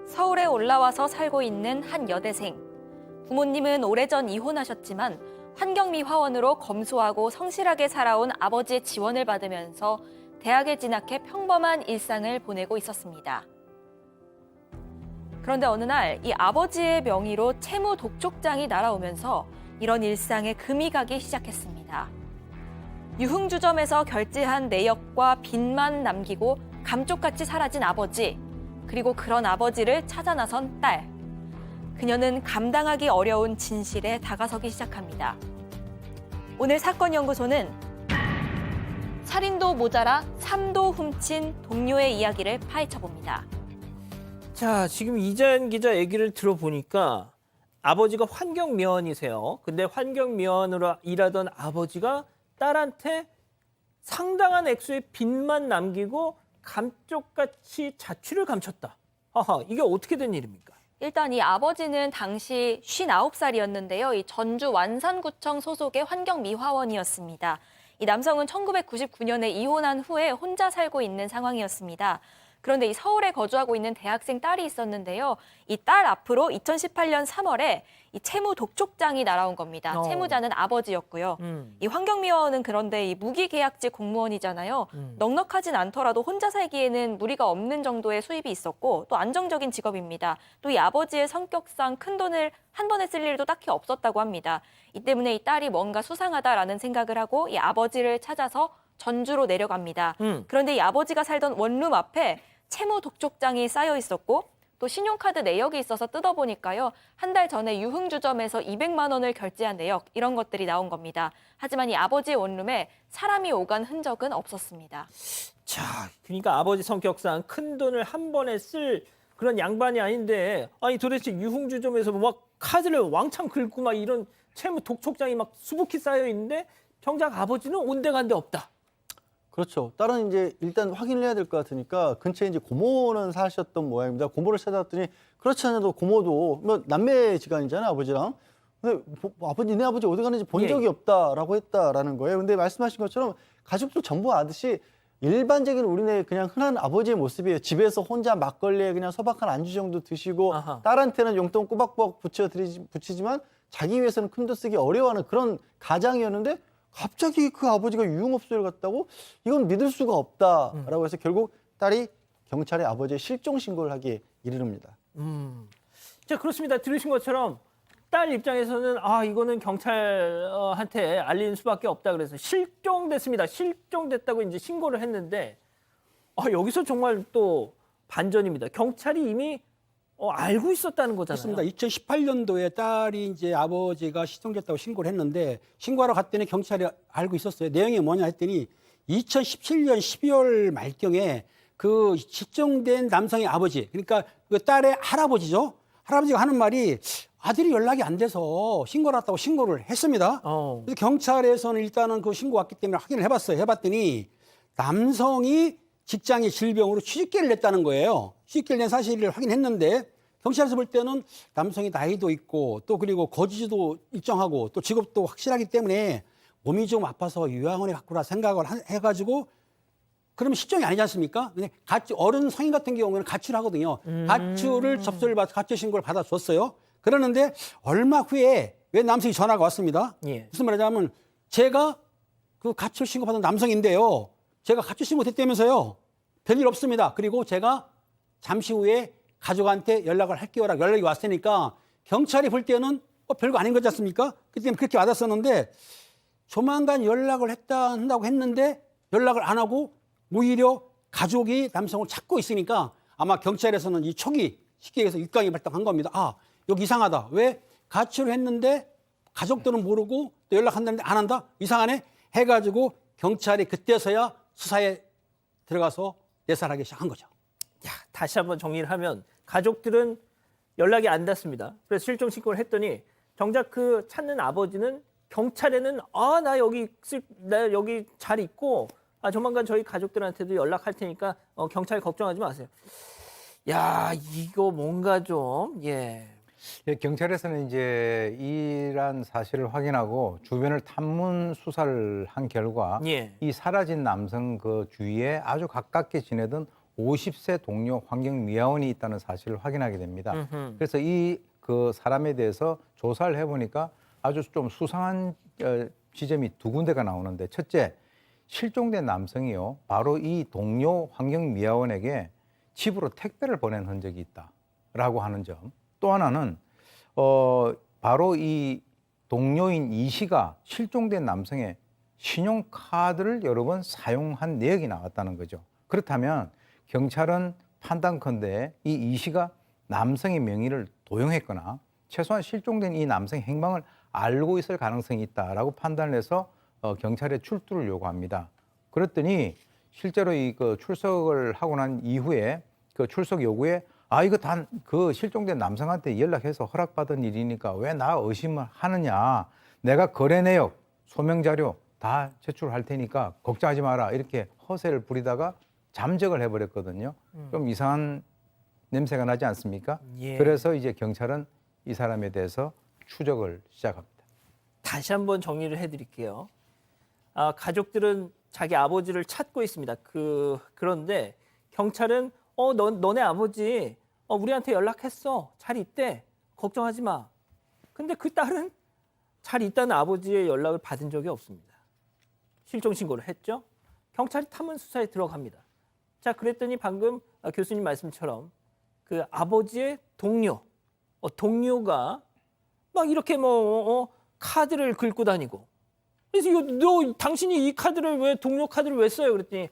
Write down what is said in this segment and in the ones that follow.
서울에 올라와서 살고 있는 한 여대생. 부모님은 오래전 이혼하셨지만 환경미화원으로 검소하고 성실하게 살아온 아버지의 지원을 받으면서 대학에 진학해 평범한 일상을 보내고 있었습니다. 그런데 어느 날 이 아버지의 명의로 채무 독촉장이 날아오면서 이런 일상에 금이 가기 시작했습니다. 유흥주점에서 결제한 내역과 빚만 남기고 감쪽같이 사라진 아버지, 그리고 그런 아버지를 찾아 나선 딸. 그녀는 감당하기 어려운 진실에 다가서기 시작합니다. 오늘 사건연구소는 살인도 모자라 3도 훔친 동료의 이야기를 파헤쳐봅니다. 자, 지금 이자연 기자 얘기를 들어보니까 아버지가 환경미화원이세요. 근데 환경미화원으로 일하던 아버지가 딸한테 상당한 액수의 빚만 남기고 감쪽같이 자취를 감췄다. 하하, 이게 어떻게 된 일입니까? 일단 이 아버지는 당시 59살이었는데요. 이 전주 완산구청 소속의 환경미화원이었습니다. 이 남성은 1999년에 이혼한 후에 혼자 살고 있는 상황이었습니다. 그런데 이 서울에 거주하고 있는 대학생 딸이 있었는데요. 이 딸 앞으로 2018년 3월에 이 채무 독촉장이 날아온 겁니다. 채무자는 아버지였고요. 이 환경미화원은 그런데 이 무기계약직 공무원이잖아요. 넉넉하진 않더라도 혼자 살기에는 무리가 없는 정도의 수입이 있었고 또 안정적인 직업입니다. 또 이 아버지의 성격상 큰 돈을 한 번에 쓸 일도 딱히 없었다고 합니다. 이 때문에 이 딸이 뭔가 수상하다라는 생각을 하고 이 아버지를 찾아서 전주로 내려갑니다. 그런데 이 아버지가 살던 원룸 앞에 채무 독촉장이 쌓여 있었고 또 신용카드 내역이 있어서 뜯어보니까요. 한 달 전에 유흥주점에서 200만 원을 결제한 내역 이런 것들이 나온 겁니다. 하지만 이 아버지의 원룸에 사람이 오간 흔적은 없었습니다. 자, 그러니까 아버지 성격상 큰 돈을 한 번에 쓸 그런 양반이 아닌데 아니 도대체 유흥주점에서 막 카드를 왕창 긁고 막 이런 채무 독촉장이 막 수북히 쌓여 있는데 정작 아버지는 온데간데 없다. 그렇죠. 딸은 이제 일단 확인을 해야 될 것 같으니까 근처에 이제 고모는 사셨던 모양입니다. 고모를 찾아왔더니 그렇지 않아도 고모도 뭐 남매지간이잖아요, 아버지랑. 근데 아버지, 니네 아버지 어디 가는지 본 적이 없다라고 했다라는 거예요. 근데 말씀하신 것처럼 가족들 전부 아듯이 일반적인 우리네 그냥 흔한 아버지의 모습이에요. 집에서 혼자 막걸리에 그냥 소박한 안주 정도 드시고 아하. 딸한테는 용돈 꼬박꼬박 붙이지만 자기 위해서는 큰 돈 쓰기 어려워하는 그런 가장이었는데 갑자기 그 아버지가 유흥업소를 갔다고? 이건 믿을 수가 없다라고 해서 결국 딸이 경찰에 아버지의 실종 신고를 하기에 이르릅니다. 자, 그렇습니다. 들으신 것처럼 딸 입장에서는 아, 이거는 경찰한테 알릴 수밖에 없다 그래서 실종됐습니다. 실종됐다고 이제 신고를 했는데 여기서 정말 또 반전입니다. 경찰이 이미 알고 있었다는 거잖아요. 그렇습니다. 2018년도에 딸이 이제 아버지가 실종됐다고 신고를 했는데 신고하러 갔더니 경찰이 알고 있었어요. 내용이 뭐냐 했더니 2017년 12월 말경에 그 실종된 남성의 아버지, 그러니까 그 딸의 할아버지죠. 할아버지가 하는 말이 아들이 연락이 안 돼서 신고를 했다고 신고를 했습니다. 그래서 경찰에서는 일단은 그 신고 왔기 때문에 확인을 해봤어요. 해봤더니 남성이 직장의 질병으로 취직계를 냈다는 거예요. 취직계를 낸 사실을 확인했는데 경찰에서 볼 때는 남성이 나이도 있고 또 그리고 거주지도 일정하고 또 직업도 확실하기 때문에 몸이 좀 아파서 요양원에 갖고 라 생각을 해가지고 그러면 실종이 아니지 않습니까? 근데 어른 성인 같은 경우는 가출을 하거든요. 가출을 접수를 받아 가출 신고를 받아줬어요. 그러는데 얼마 후에 왜 남성이 전화가 왔습니다. 예. 무슨 말이냐면 제가 그 가출 신고 받은 남성인데요. 제가 가출 신고 됐다면서요. 별일 없습니다. 그리고 제가 잠시 후에 가족한테 연락을 할게요라고 연락이 왔으니까 경찰이 볼 때는 별거 아닌 거지 않습니까? 그때 그렇게 받았었는데 조만간 연락을 한다고 했는데 연락을 안 하고 오히려 가족이 남성을 찾고 있으니까 아마 경찰에서는 이 초기 쉽게 얘기해서 육강이 발동한 겁니다. 아, 여기 이상하다. 왜 가출을 했는데 가족들은 모르고 또 연락한다는데 안 한다? 이상하네? 해가지고 경찰이 그때서야 수사에 들어가서 내살하기 시작한 거죠. 야, 다시 한번 정리를 하면 가족들은 연락이 안 닿습니다. 그래서 실종 신고를 했더니 정작 그 찾는 아버지는 경찰에는 나 여기 잘 있고 조만간 저희 가족들한테도 연락할 테니까 경찰 걱정하지 마세요. 야, 이거 뭔가 좀 예, 경찰에서는 이제 이란 사실을 확인하고 주변을 탐문 수사를 한 결과 예. 이 사라진 남성 그 주위에 아주 가깝게 지내던 50세 동료 환경미화원이 있다는 사실을 확인하게 됩니다. 음흠. 그래서 이 그 사람에 대해서 조사를 해보니까 아주 좀 수상한 지점이 두 군데가 나오는데, 첫째, 실종된 남성이요, 바로 이 동료 환경미화원에게 집으로 택배를 보낸 흔적이 있다라고 하는 점. 또 하나는 바로 이 동료인 이 씨가 실종된 남성의 신용카드를 여러 번 사용한 내역이 나왔다는 거죠. 그렇다면 경찰은 판단컨대 이 씨가 남성의 명의를 도용했거나 최소한 실종된 이 남성의 행방을 알고 있을 가능성이 있다라고 판단을 해서 경찰에 출두를 요구합니다. 그랬더니 실제로 그 출석을 하고 난 이후에 그 출석 요구에 이거 단 그 실종된 남성한테 연락해서 허락받은 일이니까 왜 나 의심을 하느냐. 내가 거래 내역, 소명 자료 다 제출할 테니까 걱정하지 마라. 이렇게 허세를 부리다가 잠적을 해버렸거든요. 좀 이상한 냄새가 나지 않습니까? 예. 그래서 이제 경찰은 이 사람에 대해서 추적을 시작합니다. 다시 한번 정리를 해드릴게요. 가족들은 자기 아버지를 찾고 있습니다. 그런데 경찰은 너네 아버지 우리한테 연락했어. 잘 있대. 걱정하지 마. 근데 그 딸은 잘 있다는 아버지의 연락을 받은 적이 없습니다. 실종 신고를 했죠. 경찰이 탐문 수사에 들어갑니다. 자, 그랬더니 방금 교수님 말씀처럼 그 아버지의 동료가 막 이렇게 카드를 긁고 다니고. 그래서 당신이 이 카드를 왜 동료 카드를 왜 써요? 그랬더니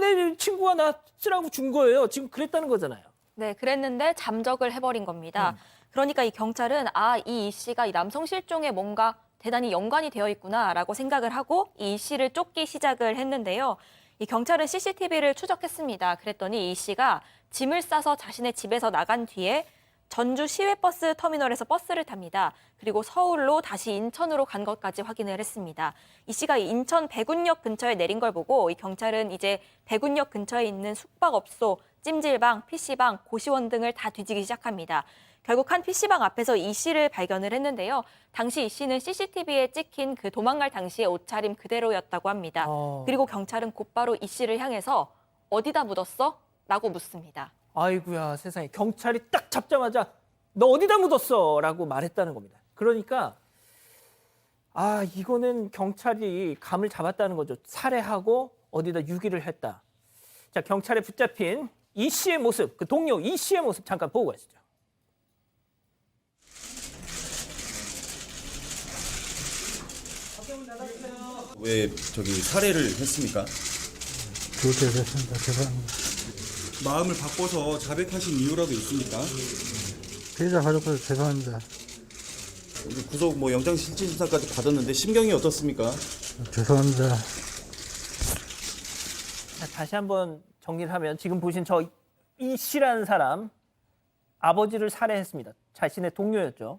내 친구가 나 쓰라고 준 거예요. 지금 그랬다는 거잖아요. 네, 그랬는데 잠적을 해버린 겁니다. 그러니까 이 경찰은 이 씨가 이 남성 실종에 뭔가 대단히 연관이 되어 있구나라고 생각을 하고 이 씨를 쫓기 시작을 했는데요. 이 경찰은 CCTV를 추적했습니다. 그랬더니 이 씨가 짐을 싸서 자신의 집에서 나간 뒤에 전주 시외버스 터미널에서 버스를 탑니다. 그리고 서울로 다시 인천으로 간 것까지 확인을 했습니다. 이 씨가 인천 백운역 근처에 내린 걸 보고 이 경찰은 이제 백운역 근처에 있는 숙박업소, 찜질방, PC방, 고시원 등을 다 뒤지기 시작합니다. 결국 한 PC방 앞에서 이 씨를 발견을 했는데요. 당시 이 씨는 CCTV에 찍힌 그 도망갈 당시의 옷차림 그대로였다고 합니다. 그리고 경찰은 곧바로 이 씨를 향해서 어디다 묻었어? 라고 묻습니다. 아이고야 세상에. 경찰이 딱 잡자마자 너 어디다 묻었어? 라고 말했다는 겁니다. 그러니까 이거는 경찰이 감을 잡았다는 거죠. 살해하고 어디다 유기를 했다. 자, 경찰에 붙잡힌 이 씨의 모습, 그 동료 이 씨의 모습 잠깐 보고 가시죠. 왜 살해를 했습니까? 잘못했습니다. 죄송합니다. 마음을 바꿔서 자백하신 이유라도 있습니까? 피해자 가족들 죄송합니다. 구속 영장실질심사까지 받았는데 심경이 어떻습니까? 죄송합니다. 자, 다시 한번 정리를 하면 지금 보신 저 이 씨라는 사람 아버지를 살해했습니다. 자신의 동료였죠.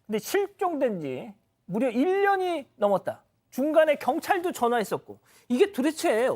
근데 실종된 지 무려 1년이 넘었다. 중간에 경찰도 전화했었고 이게 도대체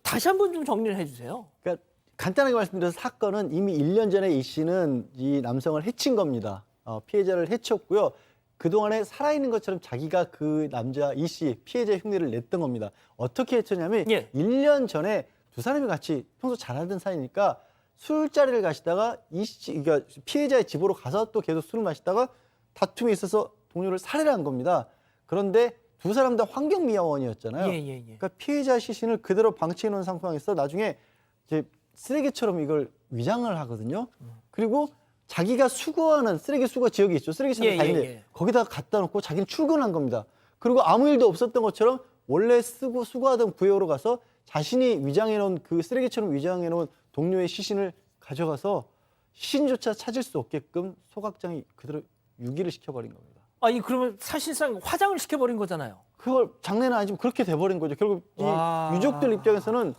다시 한번 좀 정리를 해주세요. 그러니까 간단하게 말씀드려서 사건은 이미 1년 전에 이 씨는 이 남성을 해친 겁니다. 피해자를 해쳤고요. 그동안에 살아있는 것처럼 자기가 그 남자 이 씨 피해자 흉내를 냈던 겁니다. 어떻게 해쳤냐면 예. 1년 전에 두 사람이 같이 평소 잘 알던 사이니까 술자리를 가시다가 그러니까 피해자의 집으로 가서 또 계속 술을 마시다가 다툼이 있어서 동료를 살해를 한 겁니다. 그런데 두 사람 다 환경미화원이었잖아요. 예. 그러니까 피해자 시신을 그대로 방치해 놓은 상황에서 나중에 이제 쓰레기처럼 이걸 위장을 하거든요. 그리고 자기가 수거하는 쓰레기 수거 지역이 있죠. 쓰레기차가 다 있는데 거기다가 갖다 놓고 자기는 출근한 겁니다. 그리고 아무 일도 없었던 것처럼 원래 수거하던 구역으로 가서 자신이 위장해 놓은 그 쓰레기처럼 위장해 놓은 동료의 시신을 가져가서 시신조차 찾을 수 없게끔 소각장이 그대로 유기를 시켜버린 겁니다. 그러면 사실상 화장을 시켜버린 거잖아요. 그걸 장난은 아니지만 그렇게 돼버린 거죠. 결국 이 유족들 입장에서는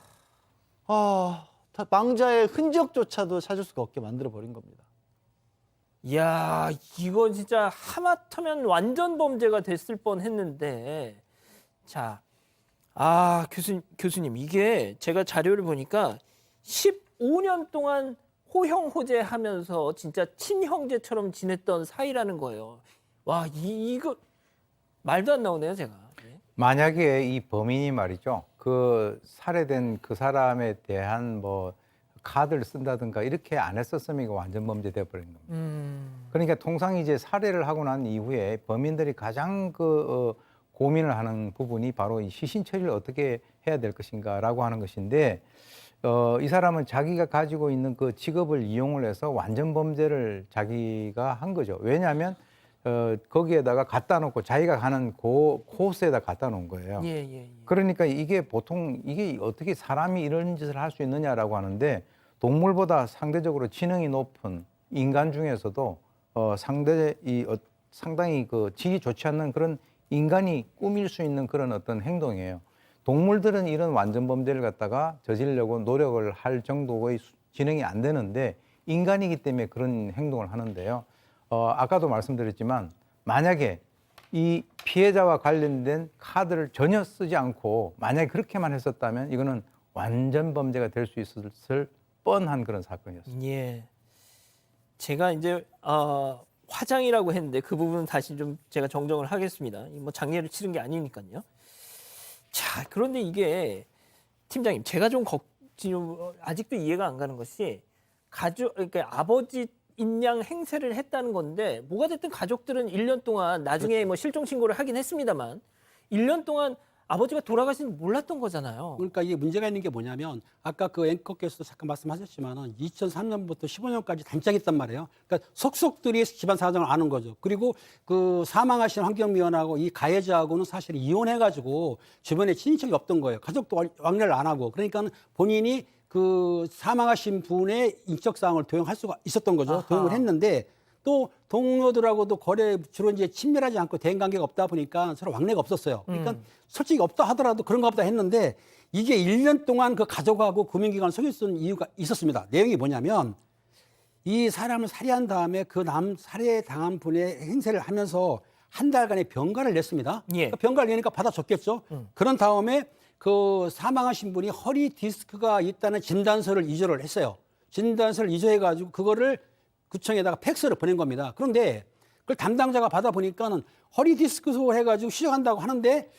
망자의 흔적조차도 찾을 수가 없게 만들어버린 겁니다. 이야, 이건 진짜 하마터면 완전 범죄가 됐을 뻔했는데, 자, 교수님 이게 제가 자료를 보니까 15년 동안 호형호재하면서 진짜 친형제처럼 지냈던 사이라는 거예요. 와, 이거 말도 안 나오네요, 제가. 만약에 이 범인이 말이죠, 그 살해된 그 사람에 대한 카드를 쓴다든가 이렇게 안 했었으면 이거 완전 범죄 돼버린 겁니다. 그러니까 통상 이제 살해를 하고 난 이후에 범인들이 가장 고민을 하는 부분이 바로 이 시신 처리를 어떻게 해야 될 것인가라고 하는 것인데 이 사람은 자기가 가지고 있는 그 직업을 이용을 해서 완전 범죄를 자기가 한 거죠. 왜냐하면 거기에다가 갖다 놓고 자기가 가는 코스에다 갖다 놓은 거예요. 그러니까 이게 보통 이게 어떻게 사람이 이런 짓을 할 수 있느냐라고 하는데 동물보다 상대적으로 지능이 높은 인간 중에서도 상당히 그 질이 좋지 않는 그런 인간이 꾸밀 수 있는 그런 어떤 행동이에요. 동물들은 이런 완전 범죄를 갖다가 저지르려고 노력을 할 정도의 지능이 안 되는데 인간이기 때문에 그런 행동을 하는데요. 아까도 말씀드렸지만 만약에 이 피해자와 관련된 카드를 전혀 쓰지 않고 만약에 그렇게만 했었다면 이거는 완전 범죄가 될 수 있었을 뻔한 그런 사건이었습니다. 예. 제가 이제 화장이라고 했는데 그 부분은 다시 좀 제가 정정을 하겠습니다. 뭐 장례를 치른 게 아니니까요. 자, 그런데 이게 팀장님, 제가 좀 아직도 이해가 안 가는 것이 그러니까 아버지 인양 행세를 했다는 건데 뭐가 됐든 가족들은 1년 동안 나중에 뭐 실종 신고를 하긴 했습니다만 1년 동안 아버지가 돌아가신 줄 몰랐던 거잖아요. 그러니까 이게 문제가 있는 게 뭐냐면 아까 그 앵커께서도 잠깐 말씀하셨지만은 2003년부터 15년까지 단짝했단 말이에요. 그러니까 속속들이 집안 사정을 아는 거죠. 그리고 그 사망하신 환경미원하고 이 가해자하고는 사실 이혼해가지고 주변에 친인척이 없던 거예요. 가족도 왕래를 안 하고. 그러니까 본인이 그 사망하신 분의 인적 사항을 도용할 수가 있었던 거죠. 아하. 도용을 했는데 또 동료들하고도 거래 주로 이제 친밀하지 않고 대인 관계가 없다 보니까 서로 왕래가 없었어요. 그러니까 솔직히 없다 하더라도 그런가 보다 했는데 이게 1년 동안 그 가족하고 금융기관을 속일 수 있는 이유가 있었습니다. 내용이 뭐냐면 이 사람을 살해한 다음에 그 살해 당한 분의 행세를 하면서 한 달간의 병가를 냈습니다. 예. 그러니까 병가를 내니까 받아줬겠죠. 그런 다음에 그 사망하신 분이 허리 디스크가 있다는 진단서를 위조를 했어요. 진단서를 위조해가지고 그거를 구청에다가 팩스를 보낸 겁니다. 그런데 그걸 담당자가 받아보니까는 허리 디스크소 해가지고 시작한다고 하는데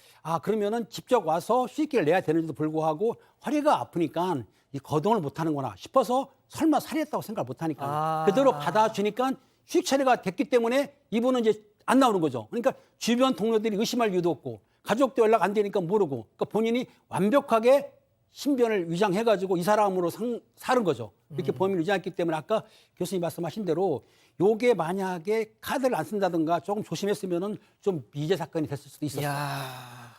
그러면은 직접 와서 휴직기를 내야 되는지도 불구하고 허리가 아프니까 이 거동을 못하는구나 싶어서 설마 살해했다고 생각을 못하니까 그대로 받아주니까 휴직 처리가 됐기 때문에 이분은 이제 안 나오는 거죠. 그러니까 주변 동료들이 의심할 이유도 없고 가족도 연락 안 되니까 모르고 그러니까 본인이 완벽하게 신변을 위장해가지고 이 사람으로 사는 거죠. 이렇게 범인을 위장했기 때문에 아까 교수님 말씀하신 대로 요게 만약에 카드를 안 쓴다든가 조금 조심했으면은 좀 미제 사건이 됐을 수도 있었어요. 이야,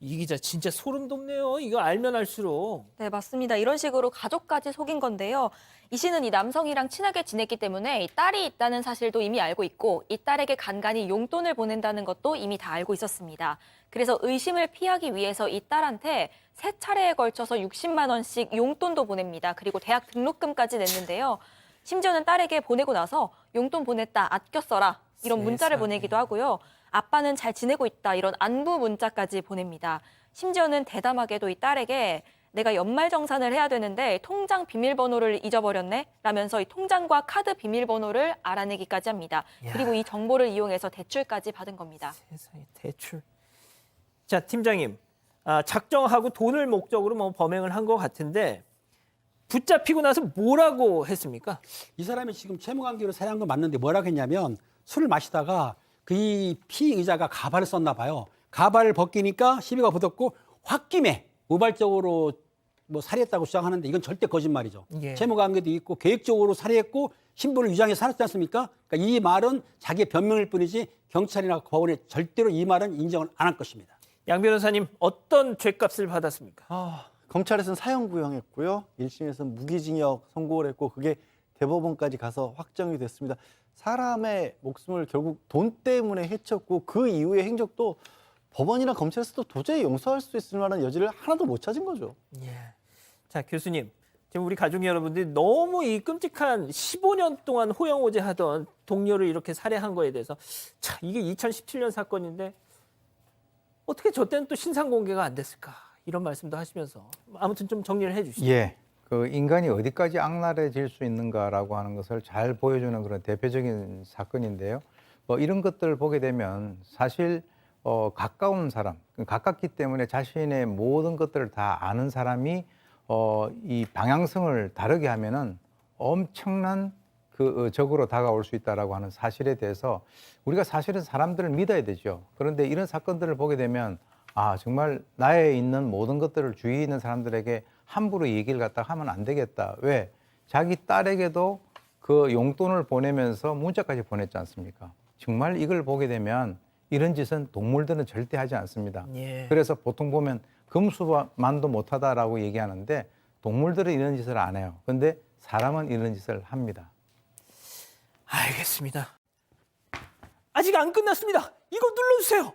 이 기자 진짜 소름 돋네요. 이거 알면 알수록. 네, 맞습니다. 이런 식으로 가족까지 속인 건데요. 이 씨는 이 남성이랑 친하게 지냈기 때문에 이 딸이 있다는 사실도 이미 알고 있고 이 딸에게 간간히 용돈을 보낸다는 것도 이미 다 알고 있었습니다. 그래서 의심을 피하기 위해서 이 딸한테 3차례에 걸쳐서 60만 원씩 용돈도 보냅니다. 그리고 대학 등록금까지 냈는데요. 심지어는 딸에게 보내고 나서 용돈 보냈다, 아껴 써라 이런 문자를 세상에. 보내기도 하고요. 아빠는 잘 지내고 있다 이런 안부 문자까지 보냅니다. 심지어는 대담하게도 이 딸에게 내가 연말정산을 해야 되는데 통장 비밀번호를 잊어버렸네 라면서 이 통장과 카드 비밀번호를 알아내기까지 합니다. 야. 그리고 이 정보를 이용해서 대출까지 받은 겁니다. 세상에, 대출. 자, 팀장님. 작정하고 돈을 목적으로 뭐 범행을 한 것 같은데 붙잡히고 나서 뭐라고 했습니까? 이 사람이 지금 채무관계로 살해한 건 맞는데 뭐라고 했냐면 술을 마시다가 그 피의자가 가발을 썼나 봐요. 가발을 벗기니까 시비가 붙었고 홧김에 우발적으로 뭐 살해했다고 주장하는데 이건 절대 거짓말이죠. 예. 채무관계도 있고 계획적으로 살해했고 신분을 위장해 살았지 않습니까? 그러니까 이 말은 자기의 변명일 뿐이지 경찰이나 법원에 절대로 이 말은 인정을 안 할 것입니다. 양 변호사님, 어떤 죄값을 받았습니까? 검찰에서는 사형 구형했고요. 1심에서는 무기징역 선고를 했고 그게 대법원까지 가서 확정이 됐습니다. 사람의 목숨을 결국 돈 때문에 해쳤고 그 이후의 행적도 법원이나 검찰에서도 도저히 용서할 수 있을 만한 여지를 하나도 못 찾은 거죠. 예. 자, 교수님. 지금 우리 가족 여러분들이 너무 이 끔찍한 15년 동안 호영호재하던 동료를 이렇게 살해한 거에 대해서 자, 이게 2017년 사건인데 어떻게 저 때는 또 신상 공개가 안 됐을까? 이런 말씀도 하시면서 아무튼 좀 정리를 해 주시죠. 예. 그 인간이 어디까지 악랄해질 수 있는가라고 하는 것을 잘 보여주는 그런 대표적인 사건인데요. 뭐 이런 것들을 보게 되면 사실 가까운 사람, 가깝기 때문에 자신의 모든 것들을 다 아는 사람이 이 방향성을 다르게 하면은 엄청난 그 적으로 다가올 수 있다라고 하는 사실에 대해서 우리가 사실은 사람들을 믿어야 되죠. 그런데 이런 사건들을 보게 되면 아, 정말 나에 있는 모든 것들을 주위에 있는 사람들에게 함부로 얘기를 갖다 하면 안 되겠다. 왜? 자기 딸에게도 그 용돈을 보내면서 문자까지 보냈지 않습니까? 정말 이걸 보게 되면 이런 짓은 동물들은 절대 하지 않습니다. 예. 그래서 보통 보면 금수만도 못하다라고 얘기하는데 동물들은 이런 짓을 안 해요. 근데 사람은 이런 짓을 합니다. 알겠습니다. 아직 안 끝났습니다. 이거 눌러주세요.